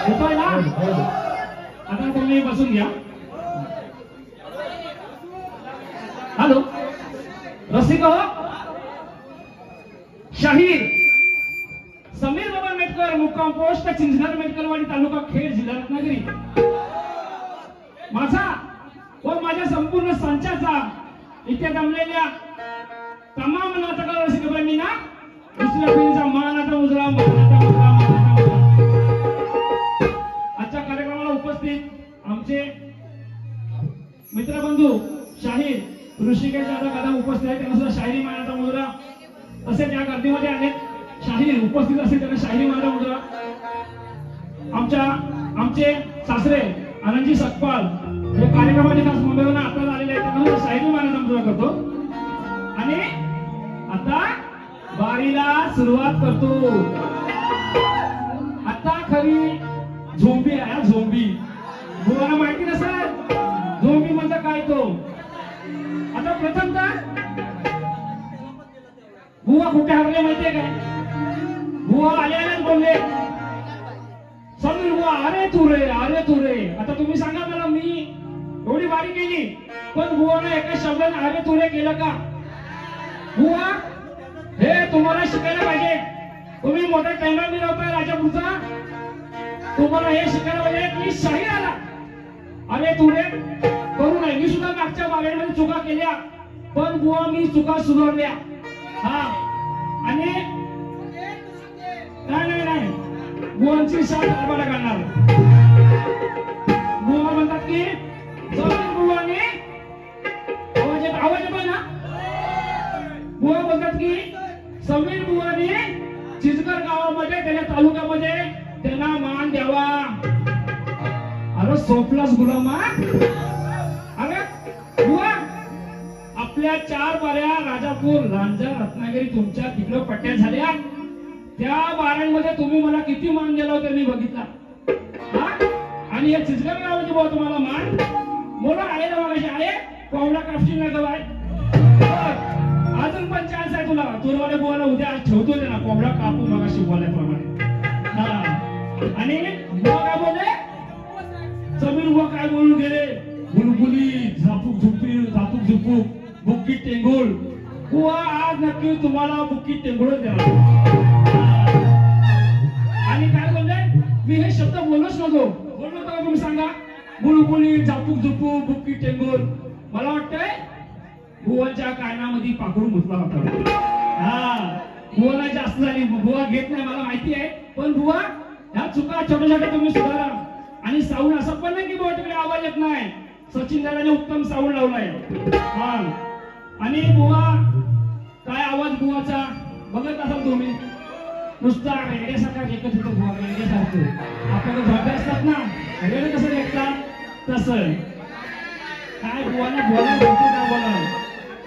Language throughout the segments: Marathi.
येतोय ना? आता तुम्ही बसून घ्या. हॅलो रसिक शाहीर समीर बाबा मेटकर, मुक्काम पोस्ट चिंचघर मेटकरवाडी, तालुका खेड, जिल्हा रत्नागिरी. माझा व माझ्या संपूर्ण संचाचा इथे जमलेल्या तमाम नाटककार रसिक प्रेमींना दुसऱ्या पिढीचा मानाचा मुजरा, आजच्या कार्यक्रमाला उपस्थित आमचे मित्रबंधू शाहीर ऋषिकेश दादा कदम उपस्थित आहेत. त्यांना सुद्धा शाहिरी मानाचा मुजरा. तसेच या गर्दीमध्ये अनेक शाहीर उपस्थित असेल त्यांना शाहिरी मानाचा मुजरा. आमचे सासरे आनंदजी सकपाल हे कार्यक्रमाचे खास मुंबईवरून आता आलेले आहेत. त्यांना शाहिरी मानाचा मुजरा करतो. आणि आता बारीला सुरुवात करतो. आता खरी झोंबी आहे. झोंबी बुवाला माहिती नसेल झोंबी म्हणजे काय तो. आता प्रथमतः बुवा कुठे हरले माहितीये काय? बुवा आल्याने बोलले समीर बुवा अरे तू रे. आता तुम्ही सांगा मला, मी एवढी वारी केली पण बुवाने एका शब्दाने अरे तू रे केलं का? बुवा हे तुम्हाला शिकायला पाहिजे. तुम्ही मोठा कॅमेरा मिरवताय राजापूरचा, तुम्हाला हे शिकायला पाहिजे की शाहीर आला अरे तू रे करू नये. मी सुद्धा मागच्या बागेमध्ये चुका केल्या पण बुवा मी चुका सुधारल्या. हा आणि नाही बुवांची साथ आम्हाला करणार. बुवा म्हणतात की बुवाने आवाज येतो ना. बुवा म्हणतात की समीर बुवाने चिंचघर गावामध्ये त्याच्या तालुक्यामध्ये त्यांना मान द्यावा. अरे सोपलास गुलामा. अरे बुवा आपल्या 4 बाऱ्या राजापूर, रांजण, रत्नागिरी तुमच्या तिकडं पट्ट्या झाल्या. त्या बाऱ्यांमध्ये तुम्ही मला किती मान दिला होता मी बघितला. आणि या चिंचघर गावाची बुवा तुम्हाला मान मोठा आहे ना. मगाशी आहे कोंबडा कापशी ना गवाय. अजून पण चान्स आहे तुला. तुरवाले बुवाला उद्या ठेवतो ना कोंबडा कापू मगाशी बोलल्याप्रमाणे. आणि बुवा काय बोलले? समीर बुवा काय बोलून गेले? बुलबुली झापूक झुपी झापूक झुपूक बुक्की टेंगुळ. बुवा आज नक्की तुम्हाला बुक्की टेंगुळच देणार. आणि काय बोलले? मी हे शब्द बोलूच नको. बोललो होतो तुम्ही सांगा? बुलबुली झापूक झुपूक बुक्की टेंगुळ. मला वाटतंय बुवाच्या कानामध्ये पाकडून मुतला होता. बुवाला जास्त झाली. बुवा घेत नाही मला माहिती आहे पण बुवा ह्या चुका छोट्या छोट्या तुम्ही सुधारा. आणि साऊंड असं पण नाही की बुवा तिकडे आवाज येत नाही. सचिन दादाने उत्तम साऊंड लावलाय. आणि बुवा काय आवाज बुवाचा बघत असाल तुम्ही. नुसता रेड्यासारखा एकच होतो बुवा. रेड्यासारखं आपल्याला झोपे असतात ना रेड कसं ऐकतात तसं काय बुवाला बोला बोला.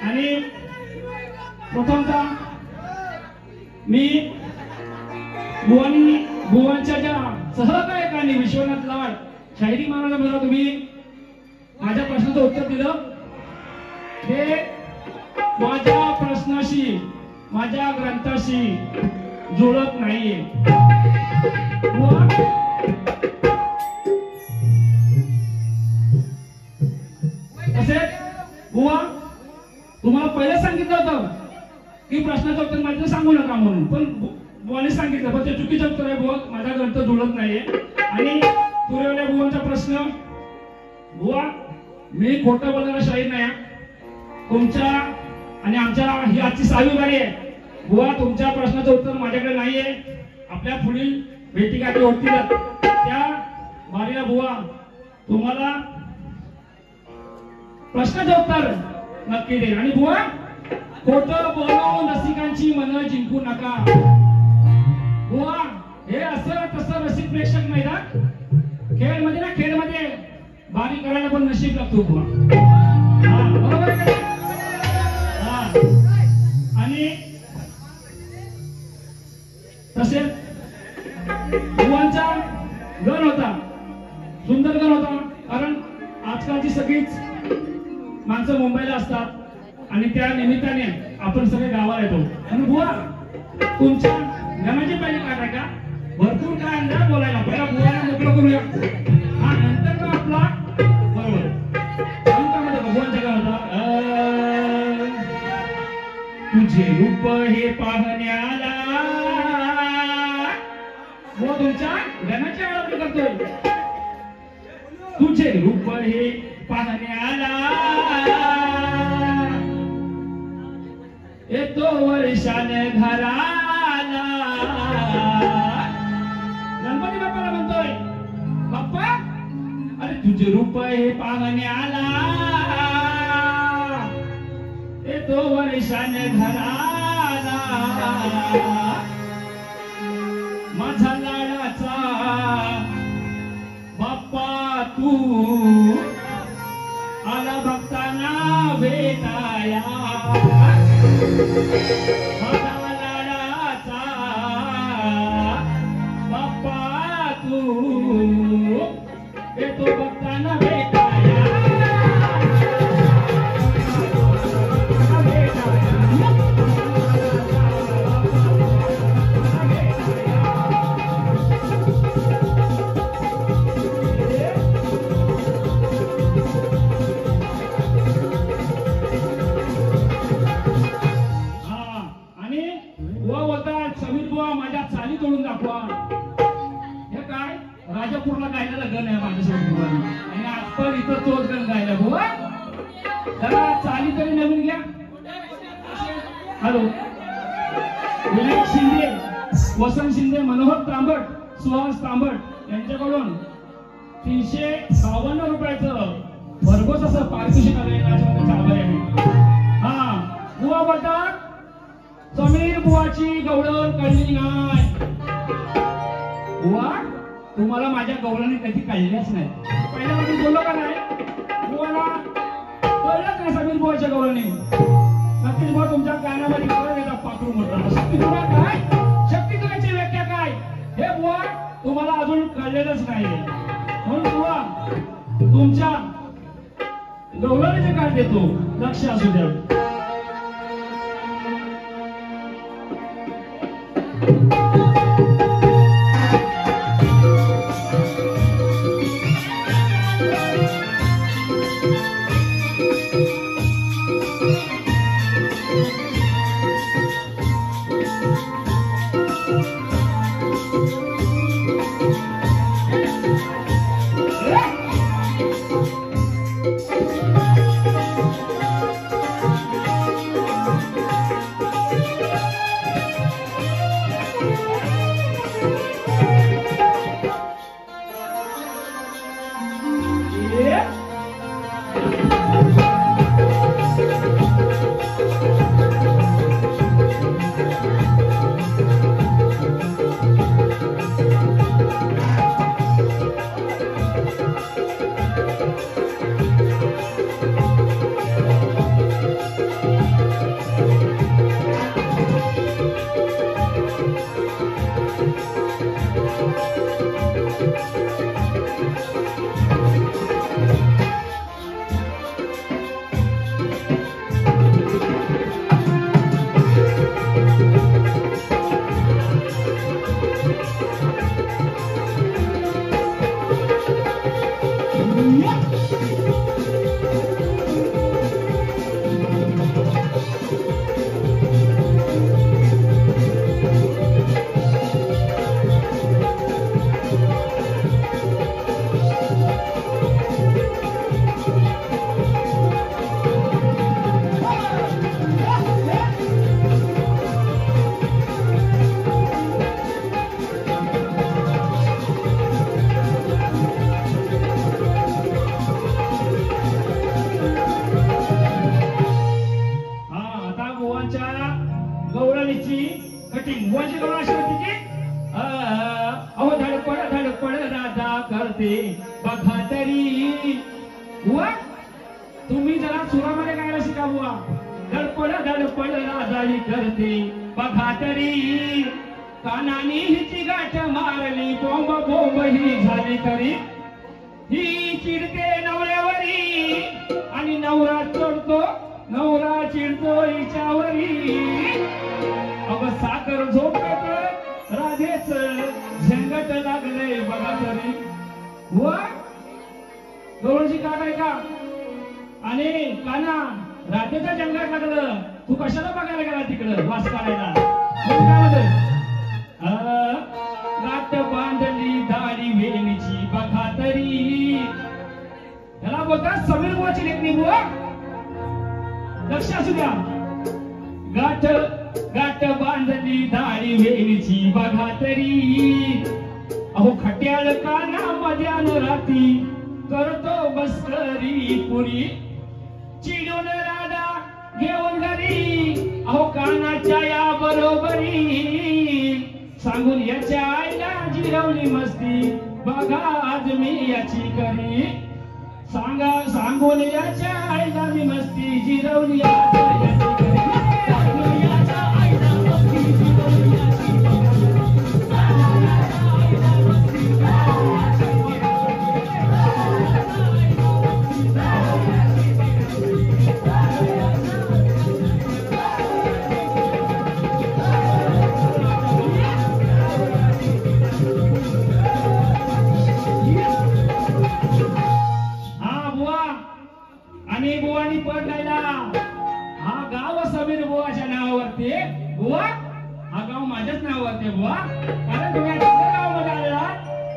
आणि प्रथमतः मी बुवांच्या ज्या सहकार्यकांनी विश्वनाथ लाड शाहिरी मानाचा मुजरा तुम्ही माझ्या प्रश्नाचं उत्तर दिलं. हे माझ्या प्रश्नाशी माझ्या ग्रंथाशी जुळत नाहीये. तसेच बुवा तुम्हाला पहिले सांगितलं होतं की प्रश्नाचं उत्तर माझं सांगू नका म्हणून. पण बुवाने सांगितलं पण ते चुकीचं उत्तर आहे. बुवा माझा ग्रंथ जुळत नाहीये. आणि तुरेवल्या बुवांचा प्रश्न. बुवा मी खोटं बोलणारा शाहीर नाही. तुमच्या आणि आमच्या ही आजची 6वी बारी आहे. बुवा तुमच्या प्रश्नाचं उत्तर माझ्याकडे नाहीये. आपल्या पुढील भेटीगाठी होतील त्या बारीला बुवा तुम्हाला प्रश्नाचं उत्तर नक्की देईल. आणि बुवा खोटं बोलून रसिकांची मन जिंकू नका. बुवा हे असं तसं रसिक प्रेक्षक नाही ना. खेळमध्ये बारी करायला पण नशीब लागतो बुवा. बरोबर आहे का? आणि तसेच बुवांचा गण होता. सुंदर गण होता. कारण आजकालची सगळीच माणसं मुंबईला असतात आणि त्या निमित्ताने आपण सगळे गावाला येतो. आणि बुवा तुमच्या गणाची पहिली काढ आहे का? भरपूर काय अंदाज बोलायला. पहिला बुवाला तुमच्या गाण्याची आळवणी करतोय. तुझे रूप हे पाहण्याला येतो वर्षाने घराला. गणपती बाप्पाला म्हणतोय, बाप्पा अरे तुझे रूप हे पाहण्याला येतो वर्षाने घराला. माझा लाडाचा बाप्पा तू आला भक्तांना भेटाया. माझा लाडाचा बाप्पा तू येतो भक्तांना भेटाया. चाली तोडून दाखवा. हे काय राजापूरला गायला गण आहे माझ्यासोबत आणि आज पण इथं तोच गण गायला बुवा. जरा चाली तरी नवीन घ्या. हॅलो विनायक शिंदे, वसंत शिंदे, मनोहर तांबट, सुहास तांबट यांच्याकडून 352 रुपयाचं भरघोस असं पारितोषिक आलंय. चालू आहे. हा बुवा बोलतात समीर बुवाची गवळण कळली नाही. बुवा तुम्हाला माझ्या गवळणी कधी कळल्याच नाही. पहिल्या मी बोललो का नाही बुवाला कळलंच नाही समीर बुवाच्या गवळणी. नक्कीच बुवा तुमच्या कानामध्ये पाखरू म्हणतात. शक्ती तुला काय, शक्ती तुझ्याची व्याख्या काय हे बुवा तुम्हाला अजून कळलेलंच नाही. म्हणून बुवा तुमच्या गवळणीचे काय देतो लक्ष असू द्या. गवळणीची कटिंग बुवाची गवळण अशी होती की अहो धडपड राजा करते बघा तरी. बुवा तुम्ही जरा सुरामध्ये गायला शिका बुवा. धडपड राजा ही करते बघा तरी. कानानी हिची गाठ मारली बोंब बोंब ही झाली तरी. ही चिडते नवऱ्यावरी आणि नवरा चिडतो हिच्यावरी. अगं साखर झोपत राधेच झंगट लागले बघा तरी. बुवा गवळणीची काट आहे का आणि काना राधेच्या जंगलात लागलं. तू कशाला बघायला गेला तिकडं वास काढायला. गाठ बांध बघा समीर बुवाची लेखणी बुवा लक्ष असू द्या. गाठ गाठ बांधली दाढी वेणीची बघा तरी अहो खट्याळ काना मध्यान राती करतो बसकरी पुरी चिडून राधा घेऊन घरी अहो कानाच्या या बरोबरी सांगून याच्या आईला जिरवली मस्ती बघा आज मी याची करी सांगून याच्या आईला मी मस्ती जिरवली आज याची करी सांगून याच्या आईला मस्ती जिरवली याची आणि बुवानी पद गायला. हा गाव समीर बुवाच्या नावावरती बुवा हा गाव माझ्याच नावावरती बुवा कारण तुम्ही गावामध्ये आलेला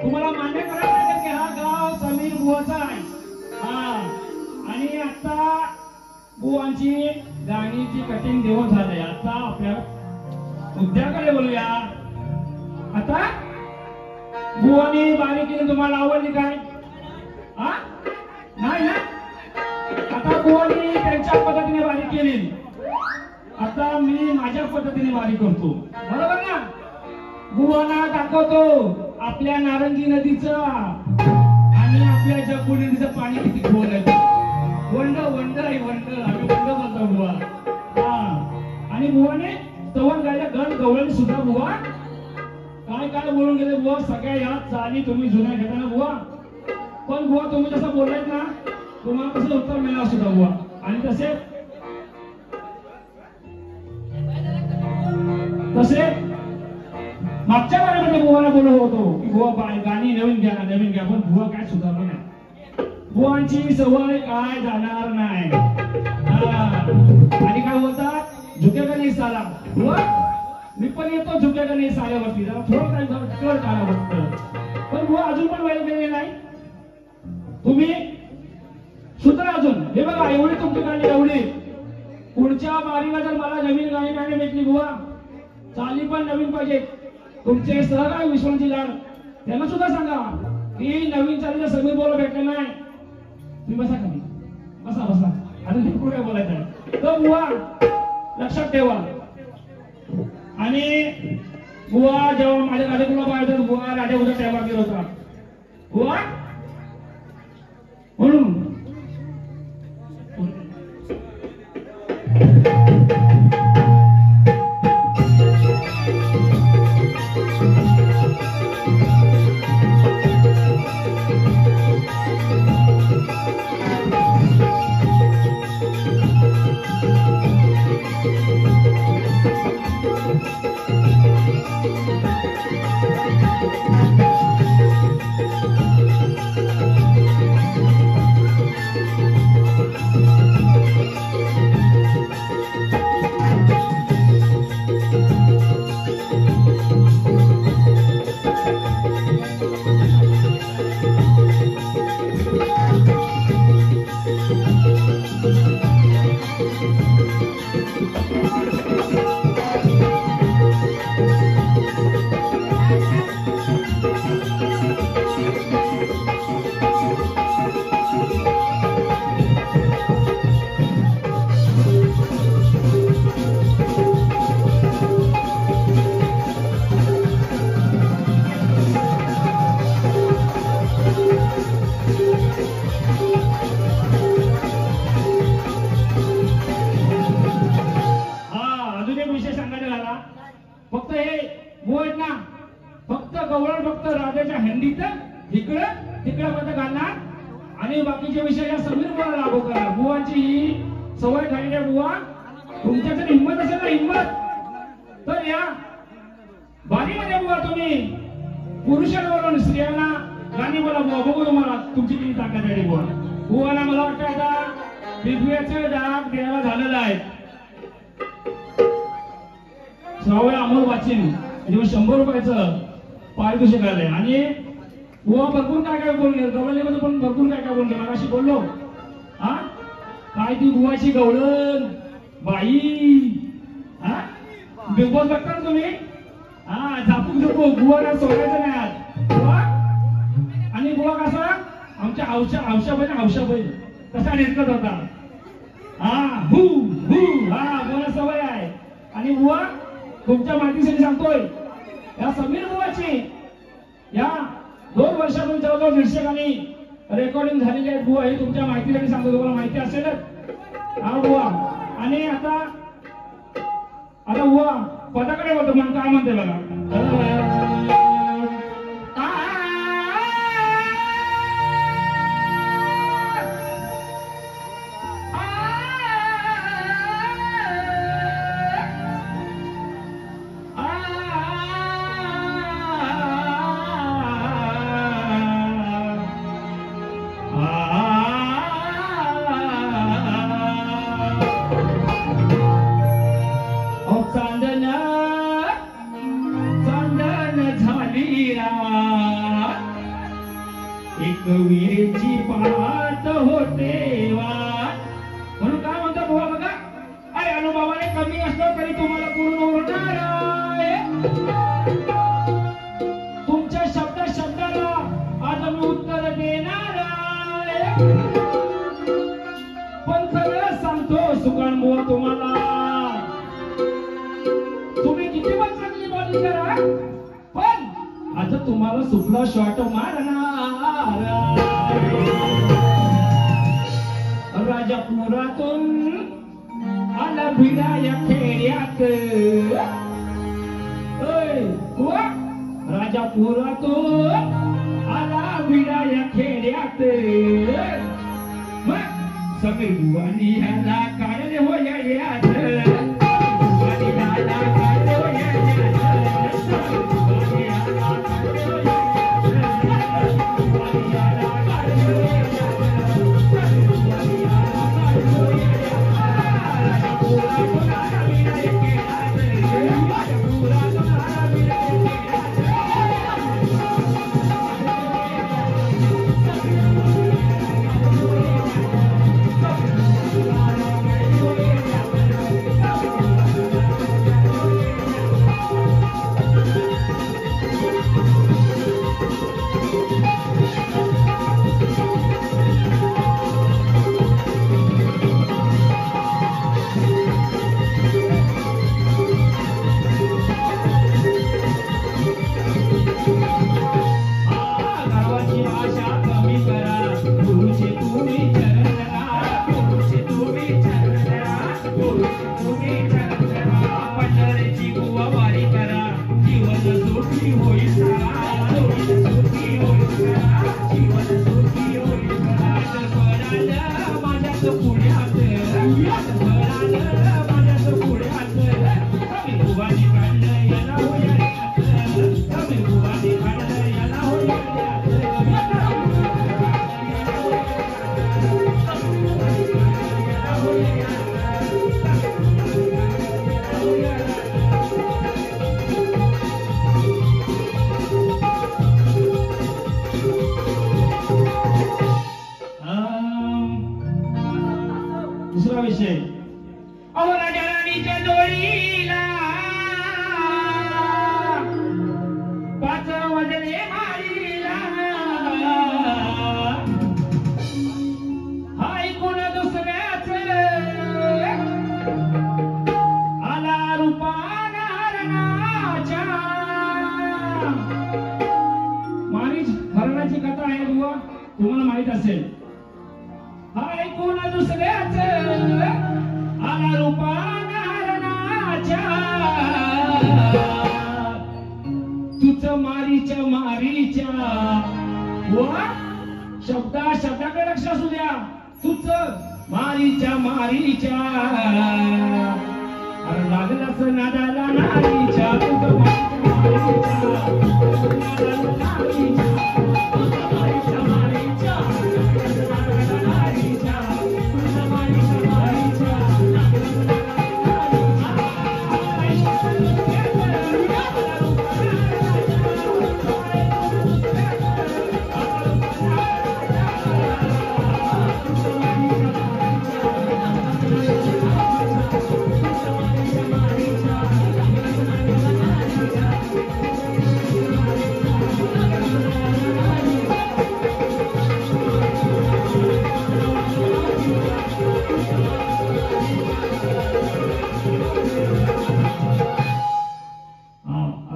तुम्हाला मान्य करायला लागेल की हा गाव समीर बुवाचा आहे. हा आणि आता बुवांची गाणीची कटिंग देऊन झाले. आता आपल्या मुद्द्याकडे बोलूया. आता बुवानी बारीकीने तुम्हाला आवडली काय? हा नाही ना. आता बुवानी त्यांच्या पद्धतीने वारी केली. आता मी माझ्या पद्धतीने वारी करतो बरोबर ना. बुवांना दाखवतो आपल्या नारंगी नदीचं आणि आपल्या जगबुडी नदीचं पाणी किती खोल आहे. वंड वंड आहे वंड आम्ही वंड बोलतो बुवा. हा आणि बुवाने तवन गायला गण गवळणी सुद्धा बुवा काय काय बोलून गेले बुवा. सगळ्या या चाली तुम्ही जुन्या घेता ना बुवा. पण बुवा तुम्ही जसं बोललात ना तुम्हाला कसं उत्तर मिळालं सुद्धा बुवा. आणि तसे मागच्या वारीमध्ये बुवाला बोलत होतो की बुवा गाणी नवीन घ्या पण बुवा काय सुधारलं नाही. बुवांची सवय काय जाणार नाही. आणि काय होतात झुकेगा नाही साला बुवा. मी पण येतो झुकेगा नाही साल्यावरती जरा थोडं काय कळ काढा वाटतं. पण बुवा अजून पण वारी गेलेली नाही. तुम्ही सुद्धा अजून हे बघा एवढी तुमची गाणी एवढी. पुढच्या वारीला जर मला नवीन गाणी भेटली बुवा चाली पण नवीन पाहिजे. तुमचे सहकारी विश्वनाथजी लाड त्यांना सुद्धा सांगा की नवीन चालीला समीर बोला भेटले नाही. तुम्ही बसा खाली बसा अजून ते पुढे बोलायचं आहे तर बुवा लक्षात ठेवा. आणि बुवा जेव्हा माझ्या कार्यक्रमाला पाहिजे बुवा राजा उद्या तेव्हा गेला होता बुवा म्हणून आणि बाकीचे विषय या समीर बुवाला लागू करा. बुवांची ही सवय झालेली आहे. बुवा तुमच्याकडे हिंमत असेल ना हिंमत तर या बारीमध्ये बुवा तुम्ही पुरुषांवरून स्त्रियांना गाणी बोला बुवा बघू तुम्हाला तुमची किती ताकद आहे बुवा. बुवाला मला वाटतं आता पृथ्वीचं डाग देवाला झालेलं आहे. सवय अमोल वाचीन म्हणजे 100 रुपयाचं पारितोषिक आलंय. आणि बुवा भरपूर काय काय बोलले गवळणीमध्ये पण भरपूर काय काय बोलले. मला अशी बोललो हा काय ती बुवाची गवळण बाई हा बिग बॉस बघता ना तुम्ही हा झापूक झोपू बुवाला सोडायचं नाही आज बुवा आणि बुवा कसा आमच्या औषाबाई कसा निरकत होता हा हू हा बुवाला सवय आहे आणि बुवा तुमच्या माहितीसाठी सांगतोय या समीर बुवाची या 2 वर्षातून जवळजवळ 150 गाणी रेकॉर्डिंग झालेली आहेत बुवा हे तुमच्या माहितीसाठी सांगतो तुम्हाला माहिती असेलच हा बुवा आणि आता बुवा पदाकडे होतो म्हणून काय म्हणते बघा विहिरीची पाहत होते म्हणून काय म्हणतात बुवा बघा अरे अनुभवाने कमी असलं तरी तुम्हाला पूर्ण उरणार तुमच्या शब्दाला आज मी उत्तर देणार पण खरं सांगतो सुकाण बुवा तुम्हाला तुम्ही किती पण चांगली बॉलिंग करा पण आता तुम्हाला सुपला शॉट मारणार राजापुरातून आला भिडा या खेड्यात राजापुरातून आला भिडा या खेड्यात समीर बुवानी ह्याला काढले हो यात दुसरा विषय राजा राणीच्या जोडीला 5 वाजले मारीला हाय कोण दुसऱ्याच आला रूपाना हरणाच्या मारीच हरणाची कथा आहे बुवा तुम्हाला माहित असेल हाय कोण दुसऱ्याच आला रूपाना हरणाच्या तुझ मारीच्या वा शब्दाकडे लक्ष असू द्या तुझ मारीच्या अरे लागलाच नादाला नारीच्या तुझ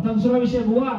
आता दुसरा विषय बुवा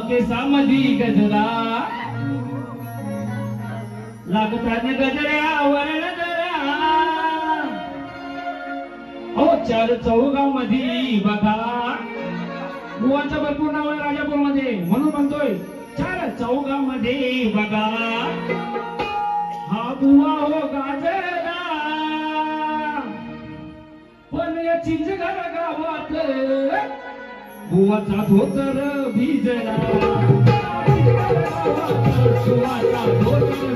केसामधी गजरा लागतात गजऱ्यावर नजरा हो चार चौघामध्ये बघा बुवांचं भरपूर नाव आहे राजापूरमध्ये म्हणून म्हणतोय चार चौघामध्ये बघा हा बुवा हो गाजरा पण या चिंचघर गावात बुवाचा धोतर भिजला बुवाचा धोतर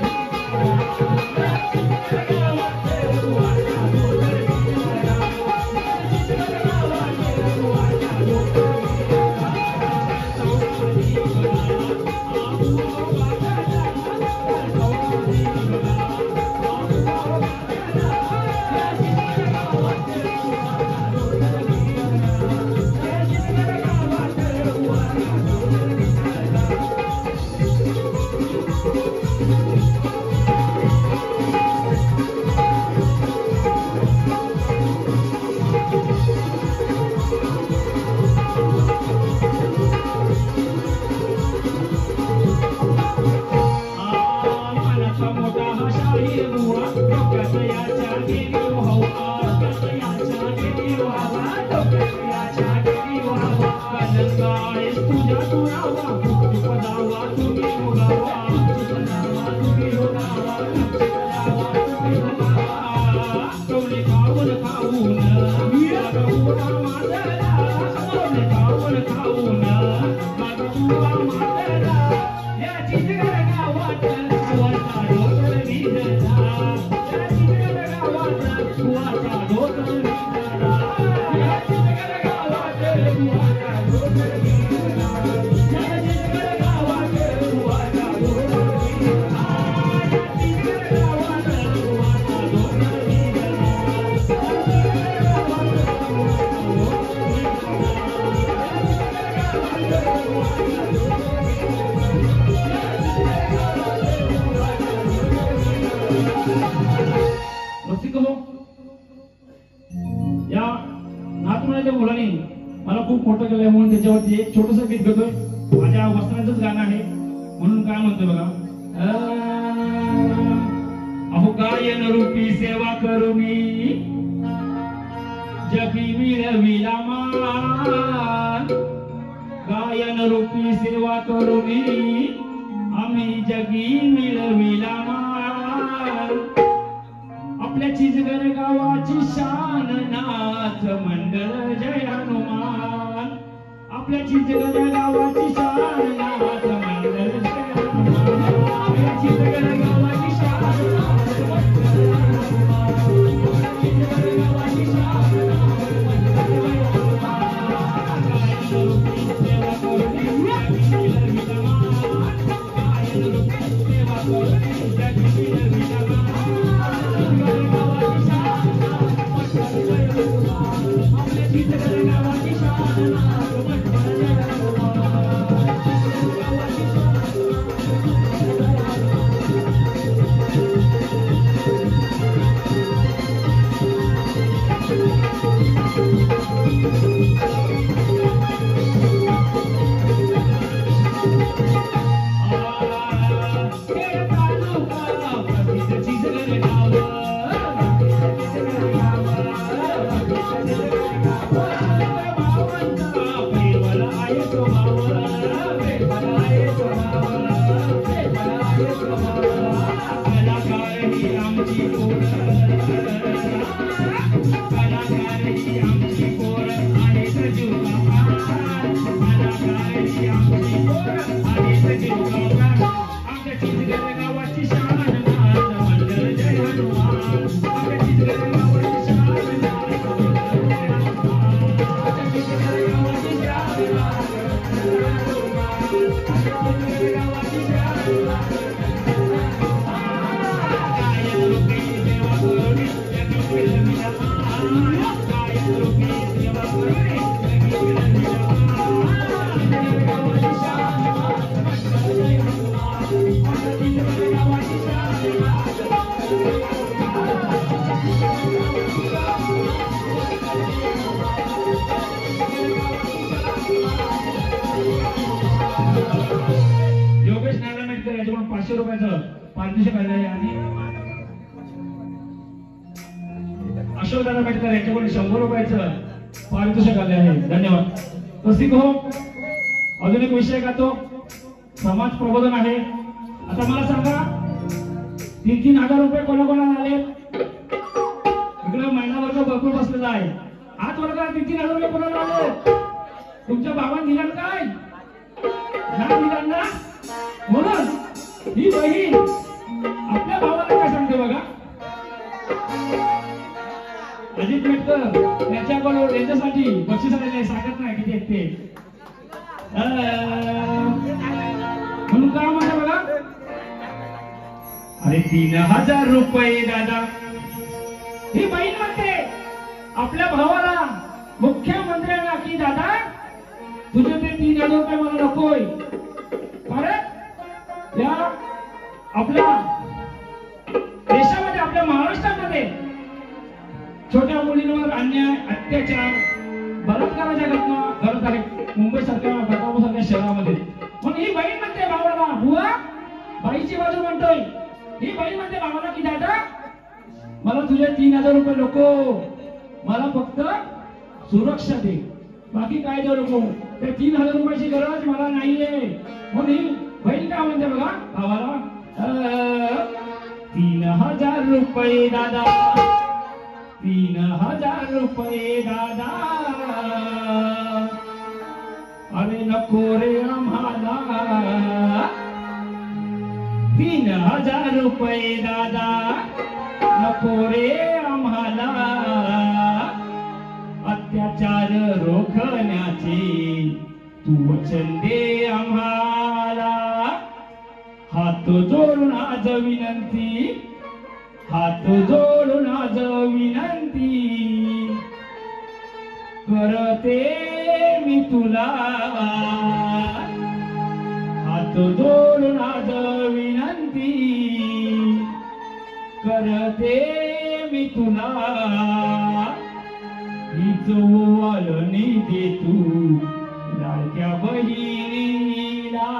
मला खूप मोठं केलंय म्हणून त्याच्यावरती एक छोटस गीत घेतोय माझ्या वस्त्रांचंच गाणं आहे म्हणून काय म्हणतोय बघा अहो गायन रूपी सेवा करूनी जगी मिळविला मान गायन रूपी सेवा करूनी आम्ही जगी मिळविला मान आपल्या चिजगर गावाची शान नाथ मंडळ जय हनुमान आपल्या चिजगर गावाची शान नाथ मंडळ जय हनुमान आपल्या चिजगर गावाची शान नाथ मंडळ जय हनुमान चिजगर गावाची शान नाथ मंडळ जय हनुमान गायन रूपी सेवा करूनी जगी मिळविला मान गायन रूपी सेवा करूनी जगी मिळविला 500 रुपयाचं पारितोषिक आलेलं आहे आणि अशोक दादा मेटकर यांच्याकडून 100 रुपयाचं पारितोषिक आले आहे. धन्यवाद. तसिक हो अजून एक विषय का तो समाज प्रबोधन आहे. आता मला सांगा 3,000 रुपये कोणाकोणाला आले? इकडे महिला वर्ग भरपूर बसलेला आहे. आठ वर्गाला 3,000 रुपये कोणाला आले? तुमच्या भावाने दिला काय? नाही दिला ना. म्हणून ही बहीण आपल्या भावाला काय सांगते बघा. अजित मेटकर त्यांच्याकडून त्यांच्यासाठी बक्षीस आलेले सांगत नाही किती आहेत ते. म्हणून काय म्हणते बघा. अरे 3,000 रुपये दादा. ही बहीण म्हणते आपल्या भावाला मुख्यमंत्र्यांना की दादा तुझे ते 3,000 रुपये मला नकोय. कारण या आपल्या देशामध्ये आपल्या महाराष्ट्रामध्ये छोट्या मुलींवर अन्याय अत्याचार बलात्काराच्या घटना घडत आहेत मुंबईसारख्या बदलापूरसारख्या शहरामध्ये. म्हणून ही बहीण म्हणते भावाला बुवा बाईची बाजू म्हणतोय. ही बहीण म्हणते भावाला की दादा मला तुझे 3,000 रुपये नको. मला फक्त सुरक्षा दे. बाकी काय देऊ नको. ते 3,000 रुपयाची गरज मला नाहीये. म्हणून ही बहीण काय म्हणते बघा भावाला 3,000 रुपये दादा. 3,000 रुपये दादा. अरे नको रे आम्हाला. 3,000 रुपये दादा नको रे आम्हाला. अत्याचार रोखण्याचे तू वचन दे आम्हाला. हात जोडून आज विनंती. हात जोडून आज विनंती करते मी तुला. हात जोडून आज विनंती करते मी तुला. हीच ओवाळणी दे तू लाडक्या बहिणीला.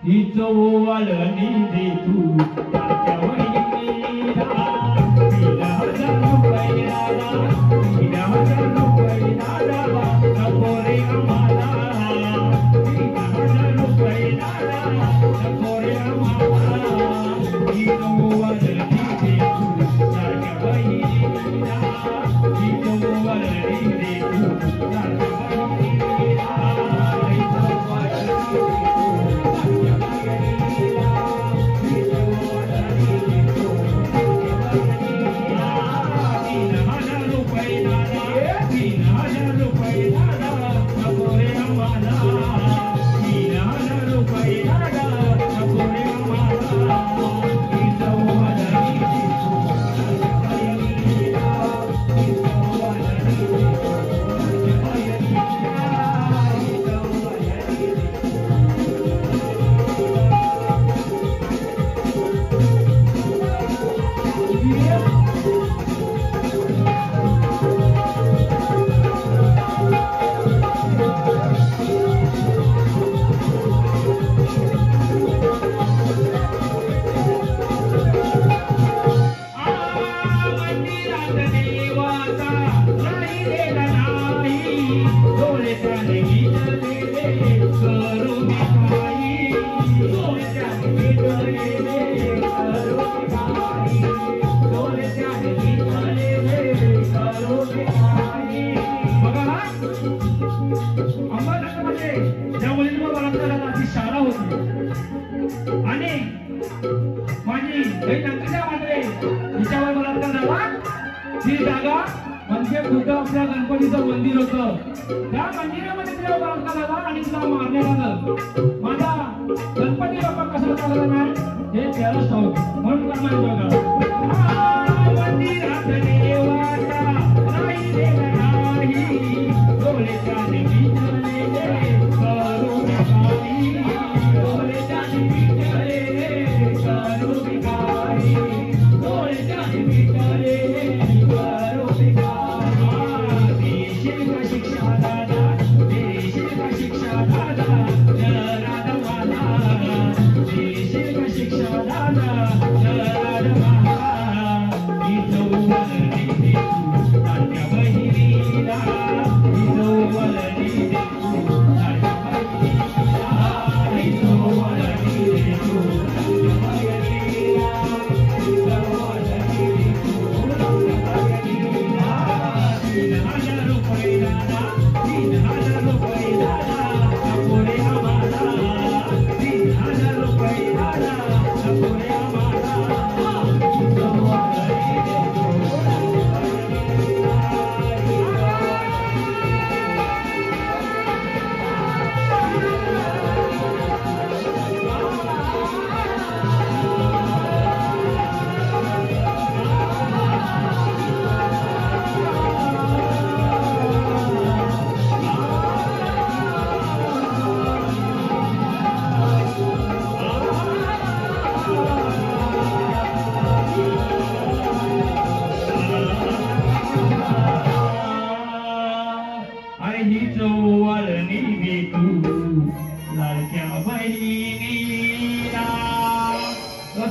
हीच ओवाळणी दे तू लाडक्या बहिणीला. 3,000 रुपये दादा. 3,000 रुपये दादा नको रे आम्हाला. 3,000 रुपये दादा नको रे आम्हाला. हीच ओवाळणी दे तू लाडक्या बहिणीला. हीच ओवाळणी दे तू लाडक्या बहिणीला. ज्या मुलींवर बलात्काराला ती शाळा होती आणि माझी बहीण अंकिता मात्रे तिच्यावर बलात्कार झाला. ती जागा म्हणजे खुद्द आपल्या गणपतीचं मंदिर होतं. त्या मंदिरामध्ये तिला बलात्कार झाला आणि तिला मारण्यात आलं. माझा गणपती बाप्पा कसा चालला नाही हे त्यालाच ठाऊक. म्हणून काय म्हणतो बघा मंदिरात देवाचा नाही देवा नाही डोळ्याच्या शिक्षा दादा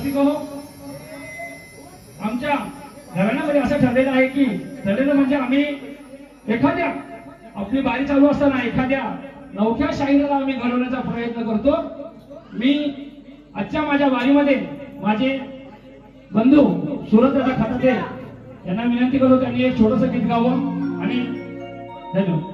रसिक हो, आमच्या घराण्यामध्ये असं ठरलेलं आहे की ठरलेलं म्हणजे आम्ही एखाद्या आपली बारी चालू असताना एखाद्या नवख्या शाहिराला आम्ही घडवण्याचा प्रयत्न करतो. मी आजच्या माझ्या वारीमध्ये माझे बंधू सुरतचा खाते यांना विनंती करतो त्यांनी एक छोटंसं गीत गावं आणि धन्यवाद.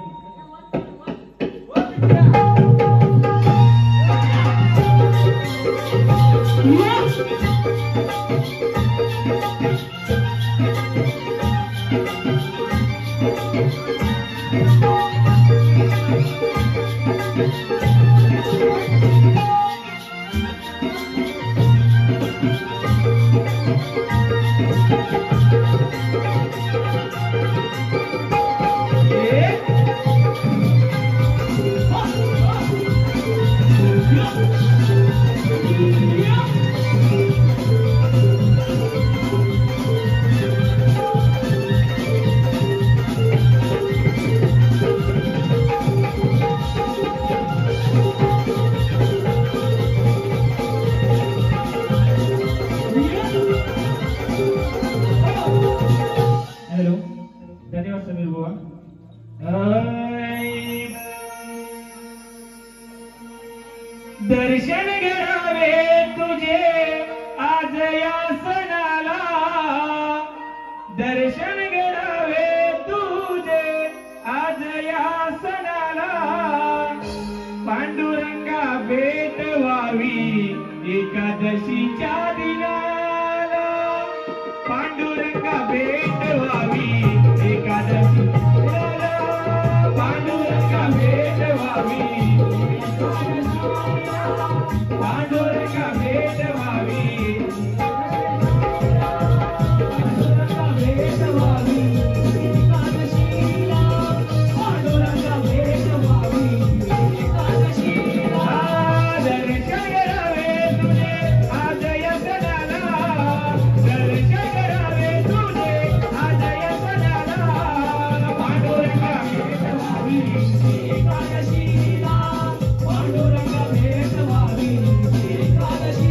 दर्शन घडावे तुझे आज या सणाला, दर्शन घडावे तुझे आज या सणाला, पांडुरंगा भेट व्हावी एकादशीच्या दिनाला, पांडुरंगा भेट व्हावी एकादशी पांडुरंगा भेट व्हावी पांडुरंगा भेट व्हावी पांडुरंगा भेट व्हावी एकादशीला, पांडुरंगा भेट व्हावी एकादशीला, दर्शन घडावे तुझे आज या सणाला, दर्शन घडावे तुझे आज या सणाला, पांडुरंगा भेट व्हावी एकादशीला, पांडुरंगा भेट व्हावी एकादशीला.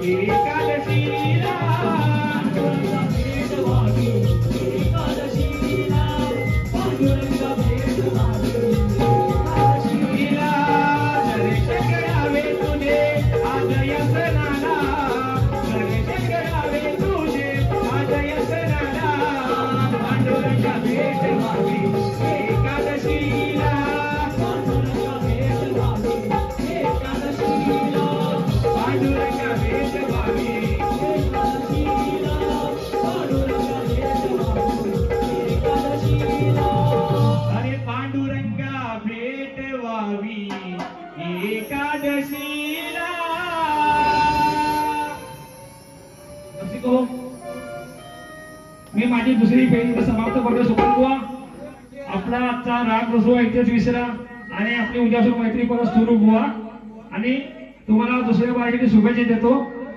एकादशीला भेट व्हावी एकादशीला पांडुरंगा भेट व्हावी एकादशीला दर्शन करावे तुझे आज यशनाला दर्शन करावे तुझे आज यशनाला पांडुरंगा भेट व्हावी एकादशीला पांडुरंगा भेट व्हावी एकादशीला पांडुरंगा भेट व्हावी एकादशीला पांडुरंगा भेट व्हावी एकादशीला अरे पांडुरंगा भेट व्हावी एकादशीला रसिको मी माझी दुसरी फेरी समाप्त करतो सुपल बुवा आपला आजचा राग रसो इथेच विसरा आणि आपली उद्यापासून मैत्री परत सुरू बुवा आणि तुम्हाला दुसऱ्या बारीसाठी शुभेच्छा देतो